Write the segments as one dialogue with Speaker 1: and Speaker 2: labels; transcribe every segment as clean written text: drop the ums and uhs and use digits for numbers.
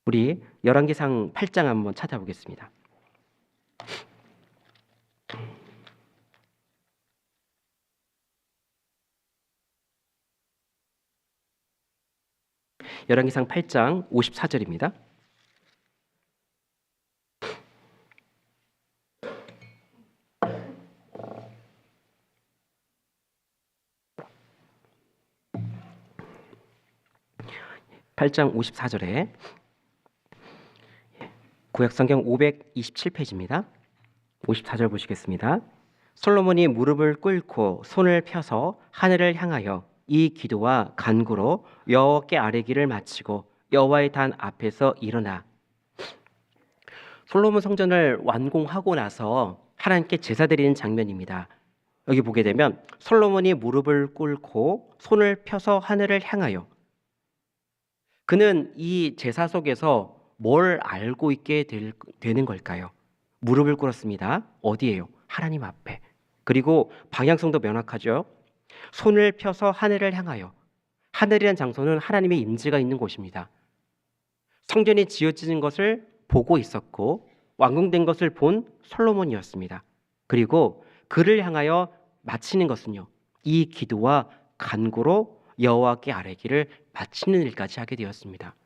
Speaker 1: 우리 열왕기상 8장 한번 찾아보겠습니다. 열왕기상 8장 54절입니다. (8장 54절에) 구약성경 527페이지입니다. 54절 보시겠습니다. 솔로몬이 무릎을 꿇고 손을 펴서 하늘을 향하여 이 기도와 간구로 여호와께 아뢰기를 마치고 여호와의 단 앞에서 일어나. 솔로몬 성전을 완공하고 나서 하나님께 제사 드리는 장면입니다. 여기 보게 되면 솔로몬이 무릎을 꿇고 손을 펴서 하늘을 향하여, 그는 이 제사 속에서 뭘 알고 있게 되는 걸까요? 무릎을 꿇었습니다. 어디예요? 하나님 앞에. 그리고 방향성도 명확하죠. 손을 펴서 하늘을 향하여. 하늘이란 장소는 하나님의 임재가 있는 곳입니다. 성전이 지어지는 것을 보고 있었고 완공된 것을 본 솔로몬이었습니다. 그리고 그를 향하여 마치는 것은요, 이 기도와 간구로 여호와께 아뢰기를 마치는 일까지 하게 되었습니다.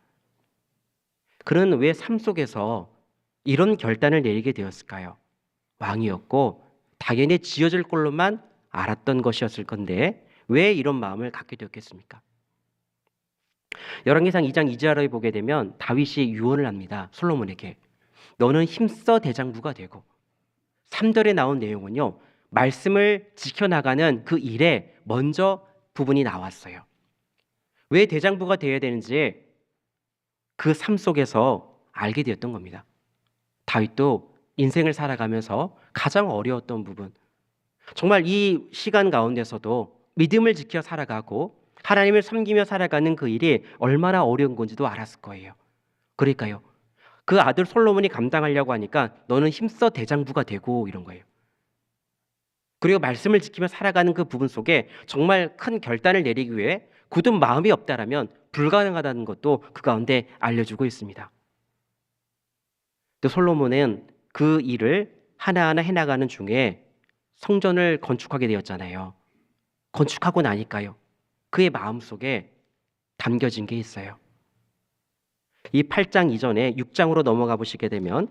Speaker 1: 그는 왜 삶 속에서 이런 결단을 내리게 되었을까요? 왕이었고 당연히 지어질 걸로만 알았던 것이었을 건데 왜 이런 마음을 갖게 되었겠습니까? 열왕기상 2장 2절에 보게 되면 다윗이 유언을 합니다. 솔로몬에게 너는 힘써 대장부가 되고, 3절에 나온 내용은요, 말씀을 지켜나가는 그 일에 먼저 부분이 나왔어요. 왜 대장부가 되어야 되는지 그 삶 속에서 알게 되었던 겁니다. 다윗도 인생을 살아가면서 가장 어려웠던 부분, 정말 이 시간 가운데서도 믿음을 지켜 살아가고 하나님을 섬기며 살아가는 그 일이 얼마나 어려운 건지도 알았을 거예요. 그러니까요, 그 아들 솔로몬이 감당하려고 하니까 너는 힘써 대장부가 되고 이런 거예요. 그리고 말씀을 지키며 살아가는 그 부분 속에 정말 큰 결단을 내리기 위해 굳은 마음이 없다라면 불가능하다는 것도 그 가운데 알려주고 있습니다. 또 솔로몬은 그 일을 하나하나 해나가는 중에 성전을 건축하게 되었잖아요. 건축하고 나니까요, 그의 마음속에 담겨진 게 있어요. 이 8장 이전에 6장으로 넘어가 보시게 되면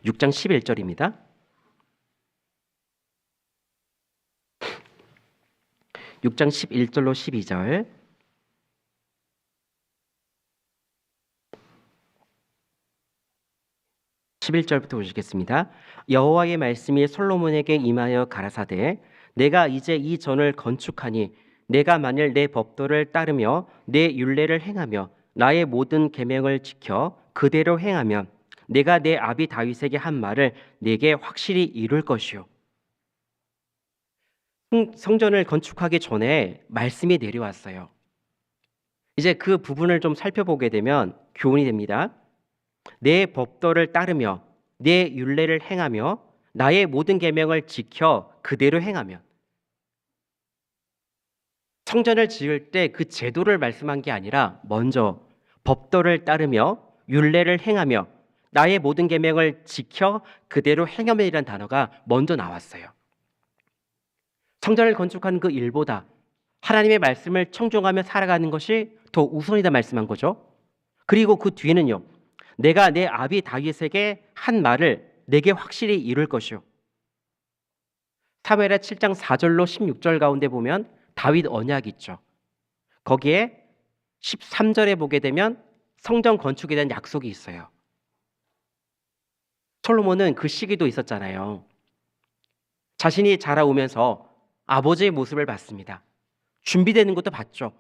Speaker 1: 6장 11절입니다. 6장 11절로 12절. 11절부터 보시겠습니다. 여호와의 말씀이 솔로몬에게 임하여 가라사대 내가 이제 이 전을 건축하니 내가 만일 내 법도를 따르며 내 율례를 행하며 나의 모든 계명을 지켜 그대로 행하면 내가 내 아비 다윗에게 한 말을 내게 확실히 이룰 것이요. 성전을 건축하기 전에 말씀이 내려왔어요. 이제 그 부분을 좀 살펴보게 되면 교훈이 됩니다. 내 법도를 따르며 내 율례를 행하며 나의 모든 계명을 지켜 그대로 행하면, 성전을 지을 때 그 제도를 말씀한 게 아니라 먼저 법도를 따르며 율례를 행하며 나의 모든 계명을 지켜 그대로 행하면이라는 단어가 먼저 나왔어요. 성전을 건축하는 그 일보다 하나님의 말씀을 청종하며 살아가는 것이 더 우선이다 말씀한 거죠. 그리고 그 뒤에는요, 내가 내 아비 다윗에게 한 말을 내게 확실히 이룰 것이요. 사무엘하 7장 4절로 16절 가운데 보면 다윗 언약이 있죠. 거기에 13절에 보게 되면 성전 건축에 대한 약속이 있어요. 솔로몬은 그 시기도 있었잖아요. 자신이 자라오면서 아버지의 모습을 봤습니다. 준비되는 것도 봤죠.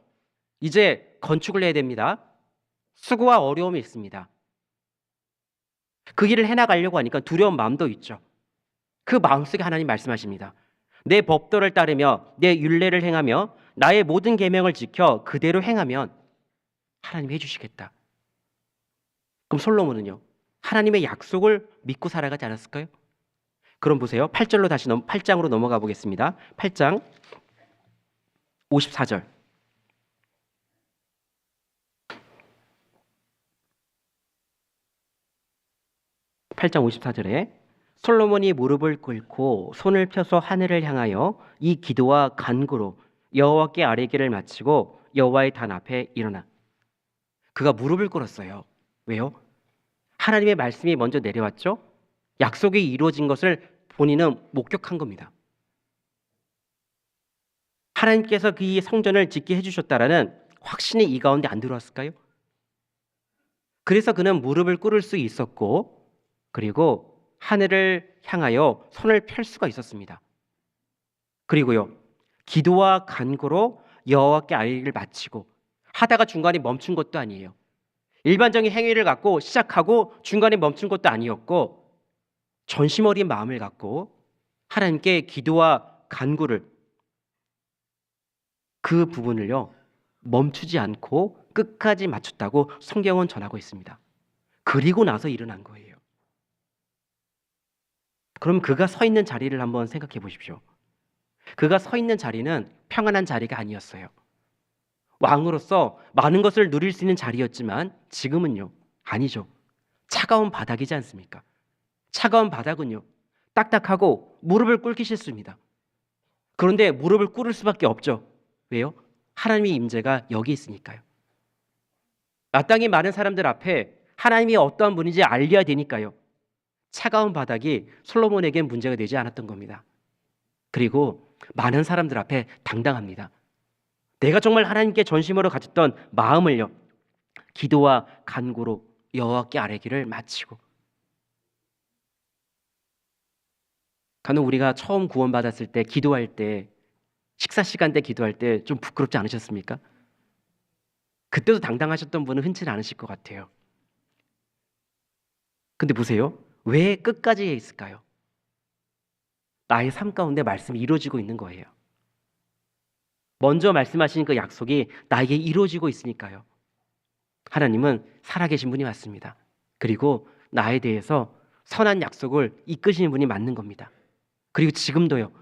Speaker 1: 이제 건축을 해야 됩니다. 수고와 어려움이 있습니다. 그 일을 해나가려고 하니까 두려운 마음도 있죠. 그 마음속에 하나님 말씀하십니다. 내 법도를 따르며 내 율례를 행하며 나의 모든 계명을 지켜 그대로 행하면 하나님이 해주시겠다. 그럼 솔로몬은요, 하나님의 약속을 믿고 살아가지 않았을까요? 그럼 보세요. 8장으로 넘어가 보겠습니다. 8장 54절. 8장 54절에 솔로몬이 무릎을 꿇고 손을 펴서 하늘을 향하여 이 기도와 간구로 여호와께 아뢰기를 마치고 여호와의 단 앞에 일어나. 그가 무릎을 꿇었어요. 왜요? 하나님의 말씀이 먼저 내려왔죠. 약속이 이루어진 것을 본인은 목격한 겁니다. 하나님께서 그 성전을 짓게 해주셨다라는 확신이 이 가운데 안 들어왔을까요? 그래서 그는 무릎을 꿇을 수 있었고, 그리고 하늘을 향하여 손을 펼 수가 있었습니다. 그리고요, 기도와 간구로 여호와께 아뢰기를 마치고 하다가 중간에 멈춘 것도 아니에요. 일반적인 행위를 갖고 시작하고 중간에 멈춘 것도 아니었고, 전심 어린 마음을 갖고 하나님께 기도와 간구를, 그 부분을요 멈추지 않고 끝까지 마쳤다고 성경은 전하고 있습니다. 그리고 나서 일어난 거예요. 그럼 그가 서 있는 자리를 한번 생각해 보십시오. 그가 서 있는 자리는 평안한 자리가 아니었어요. 왕으로서 많은 것을 누릴 수 있는 자리였지만 지금은요 아니죠. 차가운 바닥이지 않습니까? 차가운 바닥은요 딱딱하고 무릎을 꿇기 싫습니다. 그런데 무릎을 꿇을 수밖에 없죠. 왜요? 하나님의 임재가 여기 있으니까요. 마땅히 많은 사람들 앞에 하나님이 어떠한 분인지 알려야 되니까요. 차가운 바닥이 솔로몬에겐 문제가 되지 않았던 겁니다. 그리고 많은 사람들 앞에 당당합니다. 내가 정말 하나님께 전심으로 가졌던 마음을요 기도와 간구로 여호와께 아뢰기를 마치고. 간혹 우리가 처음 구원받았을 때 기도할 때, 식사 시간 때 기도할 때 좀 부끄럽지 않으셨습니까? 그때도 당당하셨던 분은 흔치는 않으실 것 같아요. 근데 보세요. 왜 끝까지 있을까요? 나의 삶 가운데 말씀이 이루어지고 있는 거예요. 먼저 말씀하신 그 약속이 나에게 이루어지고 있으니까요. 하나님은 살아계신 분이 맞습니다. 그리고 나에 대해서 선한 약속을 이끄시는 분이 맞는 겁니다. 그리고 지금도요.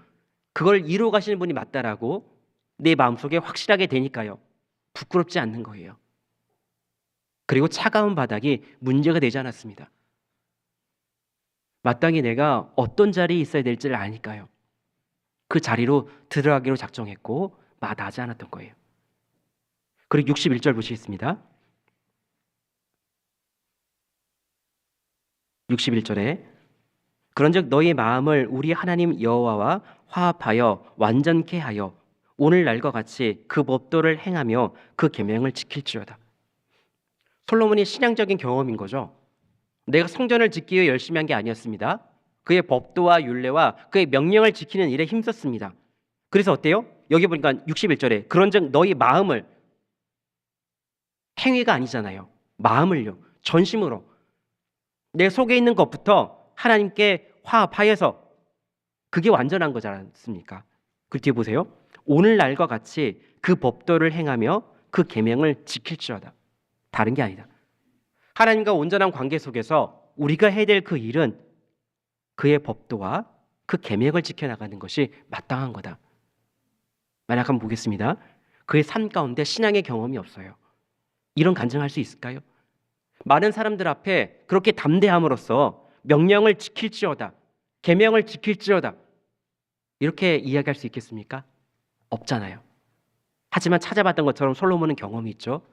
Speaker 1: 그걸 이루어 가시는 분이 맞다라고 내 마음속에 확실하게 되니까요. 부끄럽지 않는 거예요. 그리고 차가운 바닥이 문제가 되지 않았습니다. 마땅히 내가 어떤 자리에 있어야 될지를 아니까요. 그 자리로 들어가기로 작정했고 마다하지 않았던 거예요. 그리고 61절 보시겠습니다. 61절에 그런즉 너희 마음을 우리 하나님 여호와와 화합하여 완전케 하여 오늘날과 같이 그 법도를 행하며 그 계명을 지킬지어다. 솔로몬이 신앙적인 경험인 거죠. 내가 성전을 짓기 위해 열심히 한 게 아니었습니다. 그의 법도와 율례와 그의 명령을 지키는 일에 힘썼습니다. 그래서 어때요? 여기 보니까 61절에 그런즉 너희 마음을, 행위가 아니잖아요. 마음을요. 전심으로 내 속에 있는 것부터 하나님께 화합하여서, 그게 완전한 거지 않습니까? 그 뒤에 보세요. 오늘날과 같이 그 법도를 행하며 그 계명을 지킬지어다. 다른 게 아니다. 하나님과 온전한 관계 속에서 우리가 해야 될 그 일은 그의 법도와 그 계명을 지켜나가는 것이 마땅한 거다. 만약 한번 보겠습니다. 그의 삶 가운데 신앙의 경험이 없어요. 이런 간증할 수 있을까요? 많은 사람들 앞에 그렇게 담대함으로써 명령을 지킬지어다, 계명을 지킬지어다, 이렇게 이야기할 수 있겠습니까? 없잖아요. 하지만 찾아봤던 것처럼 솔로몬은 경험이 있죠.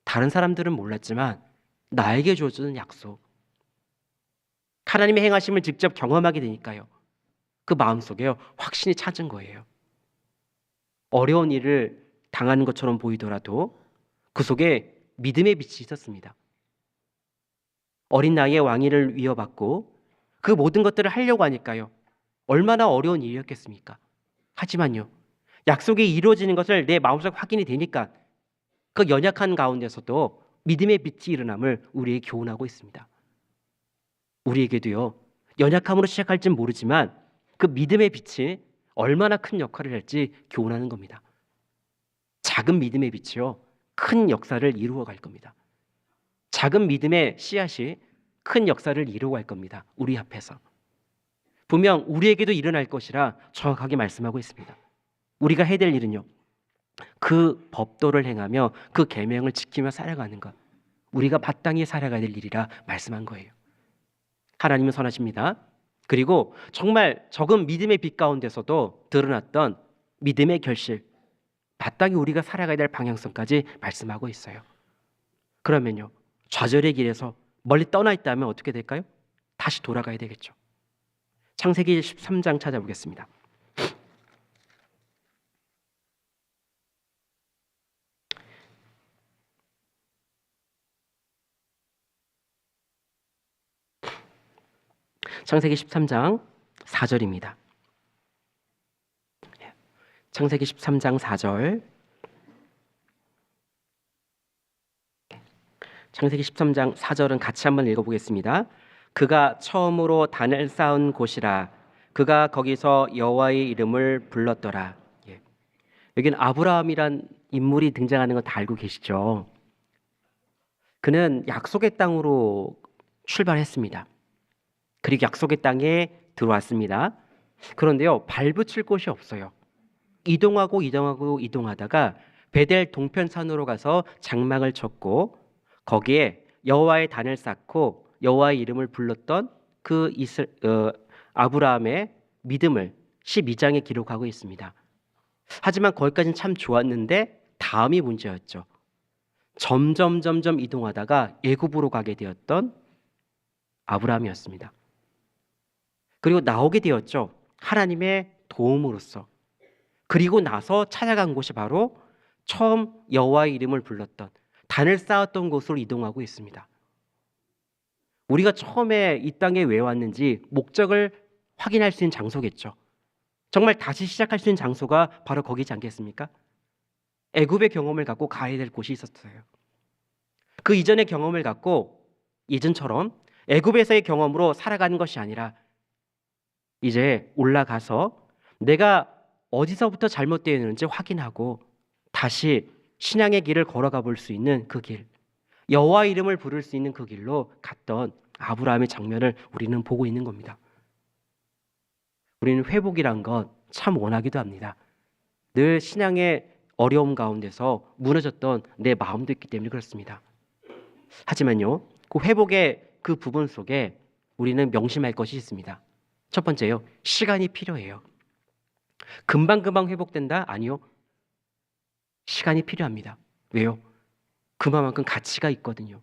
Speaker 1: 다른 사람들은 몰랐지만 나에게 주어지는 약속, 하나님의 행하심을 직접 경험하게 되니까요. 그 마음속에 확신이 찾은 거예요. 어려운 일을 당하는 것처럼 보이더라도 그 속에 믿음의 빛이 있었습니다. 어린 나이에 왕위를 위협받고 그 모든 것들을 하려고 하니까요. 얼마나 어려운 일이었겠습니까? 하지만요. 약속이 이루어지는 것을 내 마음속 확인이 되니까 그 연약한 가운데서도 믿음의 빛이 일어남을 우리에게 교훈하고 있습니다. 우리에게도요. 연약함으로 시작할지는 모르지만 그 믿음의 빛이 얼마나 큰 역할을 할지 교훈하는 겁니다. 작은 믿음의 빛이요. 큰 역사를 이루어 갈 겁니다. 작은 믿음의 씨앗이 큰 역사를 이루어 갈 겁니다. 우리 앞에서. 분명 우리에게도 일어날 것이라 정확하게 말씀하고 있습니다. 우리가 해야 될 일은요. 그 법도를 행하며 그 계명을 지키며 살아가는 것. 우리가 마땅히 살아가야 될 일이라 말씀한 거예요. 하나님은 선하십니다. 그리고 정말 적은 믿음의 빛 가운데서도 드러났던 믿음의 결실, 마땅히 우리가 살아가야 될 방향성까지 말씀하고 있어요. 그러면요, 좌절의 길에서 멀리 떠나 있다면 어떻게 될까요? 다시 돌아가야 되겠죠. 창세기 13장 찾아보겠습니다. 창세기 13장 4절입니다. 창세기 13장 4절. 창세기 13장 4절은 같이 한번 읽어보겠습니다. 그가 처음으로 단을 쌓은 곳이라. 그가 거기서 여호와의 이름을 불렀더라. 예. 여기는 아브라함이란 인물이 등장하는 거 다 알고 계시죠? 그는 약속의 땅으로 출발했습니다. 그리고 약속의 땅에 들어왔습니다. 그런데요, 발붙일 곳이 없어요. 이동하다가 베델 동편산으로 가서 장막을 쳤고 거기에 여호와의 단을 쌓고 여호와의 이름을 불렀던 그 아브라함의 믿음을 12장에 기록하고 있습니다. 하지만 거기까지는 참 좋았는데 다음이 문제였죠. 점점 이동하다가 애굽으로 가게 되었던 아브라함이었습니다. 그리고 나오게 되었죠. 하나님의 도움으로써. 그리고 나서 찾아간 곳이 바로 처음 여호와의 이름을 불렀던 단을 쌓았던 곳으로 이동하고 있습니다. 우리가 처음에 이 땅에 왜 왔는지 목적을 확인할 수 있는 장소겠죠. 정말 다시 시작할 수 있는 장소가 바로 거기지 않겠습니까? 애굽의 경험을 갖고 가야 될 곳이 있었어요. 그 이전의 경험을 갖고 예전처럼 애굽에서의 경험으로 살아가는 것이 아니라 이제 올라가서 내가 어디서부터 잘못되어 있는지 확인하고 다시 신앙의 길을 걸어가 볼 수 있는 그 길, 여호와 이름을 부를 수 있는 그 길로 갔던 아브라함의 장면을 우리는 보고 있는 겁니다. 우리는 회복이란 것 참 원하기도 합니다. 늘 신앙의 어려움 가운데서 무너졌던 내 마음도 있기 때문에 그렇습니다. 하지만요, 그 회복의 그 부분 속에 우리는 명심할 것이 있습니다. 첫 번째요, 시간이 필요해요. 금방 회복된다? 아니요. 시간이 필요합니다. 왜요? 그만큼 가치가 있거든요.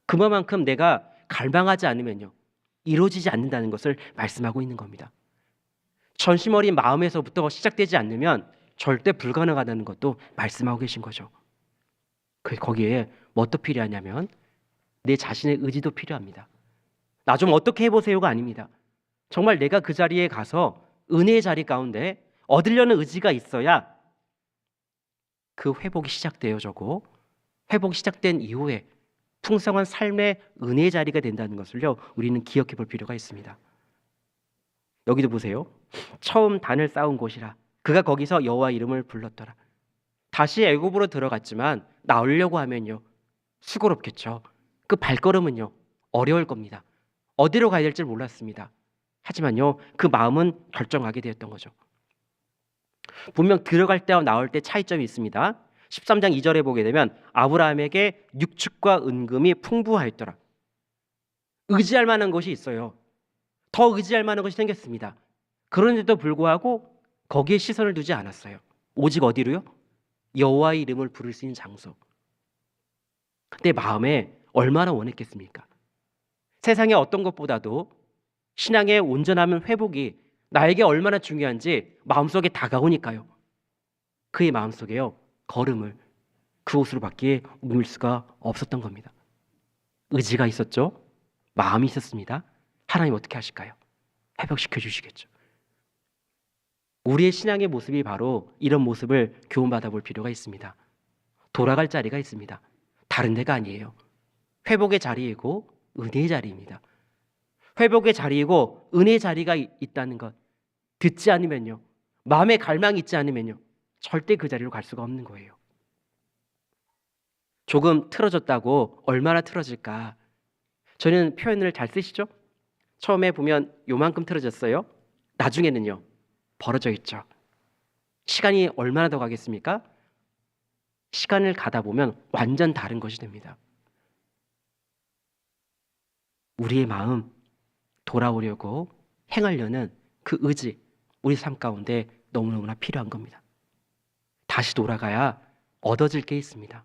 Speaker 1: 그만큼 내가 갈망하지 않으면요, 이루어지지 않는다는 것을 말씀하고 있는 겁니다. 전심 어린 마음에서부터 시작되지 않으면 절대 불가능하다는 것도 말씀하고 계신 거죠. 거기에 뭣도 필요하냐면 내 자신의 의지도 필요합니다. 나 좀 어떻게 해보세요가 아닙니다. 정말 내가 그 자리에 가서 은혜의 자리 가운데 얻으려는 의지가 있어야 그 회복이 시작되어지고 회복이 시작된 이후에 풍성한 삶의 은혜의 자리가 된다는 것을요, 우리는 기억해 볼 필요가 있습니다. 여기도 보세요. 처음 단을 쌓은 곳이라. 그가 거기서 여호와 이름을 불렀더라. 다시 애굽으로 들어갔지만 나오려고 하면요, 수고롭겠죠. 그 발걸음은요, 어려울 겁니다. 어디로 가야 될지 몰랐습니다. 하지만요, 그 마음은 결정하게 되었던 거죠. 분명 들어갈 때와 나올 때 차이점이 있습니다. 13장 2절에 보게 되면 아브라함에게 육축과 은금이 풍부하였더라. 의지할 만한 것이 있어요. 더 의지할 만한 것이 생겼습니다. 그런데도 불구하고 거기에 시선을 두지 않았어요. 오직 어디로요? 여호와의 이름을 부를 수 있는 장소. 내 마음에 얼마나 원했겠습니까? 세상의 어떤 것보다도 신앙의 온전함은 회복이 나에게 얼마나 중요한지 마음속에 다가오니까요. 그의 마음속에요, 걸음을 그곳으로밖에 옮길 수가 없었던 겁니다. 의지가 있었죠. 마음이 있었습니다. 하나님 어떻게 하실까요? 회복시켜 주시겠죠. 우리의 신앙의 모습이 바로 이런 모습을 교훈받아 볼 필요가 있습니다. 돌아갈 자리가 있습니다. 다른 데가 아니에요. 회복의 자리이고 은혜의 자리입니다. 회복의 자리이고 은혜의 자리가 있다는 것 듣지 않으면요, 마음에 갈망이 있지 않으면요, 절대 그 자리로 갈 수가 없는 거예요. 조금 틀어졌다고 얼마나 틀어질까? 저는 표현을 잘 쓰시죠? 처음에 보면 요만큼 틀어졌어요. 나중에는요, 벌어져 있죠. 시간이 얼마나 더 가겠습니까? 시간을 가다 보면 완전 다른 것이 됩니다. 우리의 마음, 돌아오려고 행하려는 그 의지, 우리 삶 가운데 너무너무나 필요한 겁니다. 다시 돌아가야 얻어질 게 있습니다.